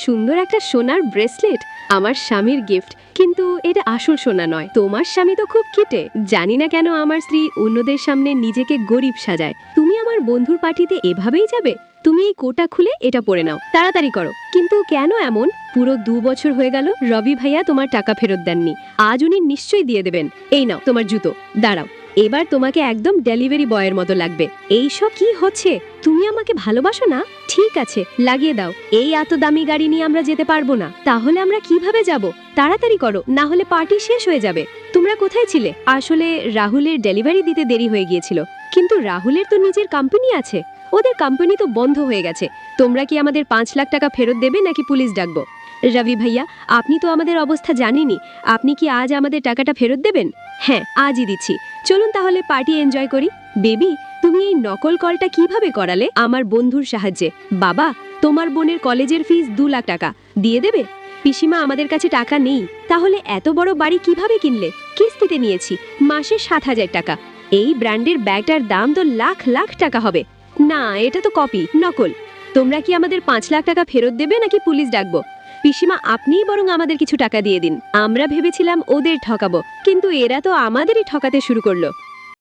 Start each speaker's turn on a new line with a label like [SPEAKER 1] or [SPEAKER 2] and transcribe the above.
[SPEAKER 1] সুন্দর একটা সোনার ব্রেসলেট, আমার স্বামীর গিফট, কিন্তু এটা আসল সোনা নয়। তোমার স্বামী তো খুব কিটে, জানি না কেন আমার স্ত্রী অন্যদের সামনে নিজেকে গরিব সাজায়। তুমি আমার বন্ধুর পার্টিতে এভাবেই যাবে? তুমি এই কোটা খুলে এটা পরে নাও, তাড়াতাড়ি করো। কিন্তু কেন এমন? পুরো 2 বছর হয়ে গেল রবি ভাইয়া তোমার টাকা ফেরত দেননি। আজ উনি নিশ্চয়ই দিয়ে দেবেন। এই নাও তোমার জুতো। দাঁড়াও, এবার তোমাকে একদম ডেলিভারি বয়ের মতো লাগবে। এইসব কি হচ্ছে? তুমি আমাকে ভালোবাসো না? ঠিক আছে, লাগিয়ে দাও। এই এত দামি গাড়ি নিয়ে আমরা যেতে পারবো না। তাহলে আমরা কিভাবে যাব? তাড়াতাড়ি করো, না হলে পার্টি শেষ হয়ে যাবে। তোমরা কোথায় ছিলে? আসলে রাহুলের ডেলিভারি দিতে দেরি হয়ে গিয়েছিল। কিন্তু রাহুলের তো নিজের কোম্পানি আছে, ওদের কোম্পানি তো বন্ধ হয়ে গেছে। তোমরা কি আমাদের 5 লাখ টাকা ফেরত দেবে নাকি পুলিশ ডাকবো? রবি ভাইয়া, আপনি তো আমাদের অবস্থা জানেনই। আপনি কি আজ আমাদের টাকাটা ফেরত দেবেন? হ্যাঁ, আজই দিচ্ছি। চলুন তাহলে পার্টি এনজয় করি। বেবি, তুমি এই নকল কলটা কিভাবে করালে? আমার বন্ধুর সাহায্যে। বাবা, তোমার বোনের কলেজের ফিস 2 লাখ টাকা দিয়ে দেবে? পিসিমা, আমাদের কাছে টাকা নেই। তাহলে এত বড় বাড়ি কিভাবে কিনলে? কিস্তিতে নিয়েছি, মাসে 7,000 টাকা। এই ব্র্যান্ডের ব্যাগটার দাম তো লাখ লাখ টাকা হবে। না, এটা তো কপি, নকল। তোমরা কি আমাদের 5 লাখ টাকা ফেরত দেবে নাকি পুলিশ ডাকবো? পিসিমা, আপনিই বরং আমাদের কিছু টাকা দিয়ে দিন। আমরা ভেবেছিলাম ওদের ঠকাবো, কিন্তু এরা তো আমাদেরই ঠকাতে শুরু করলো।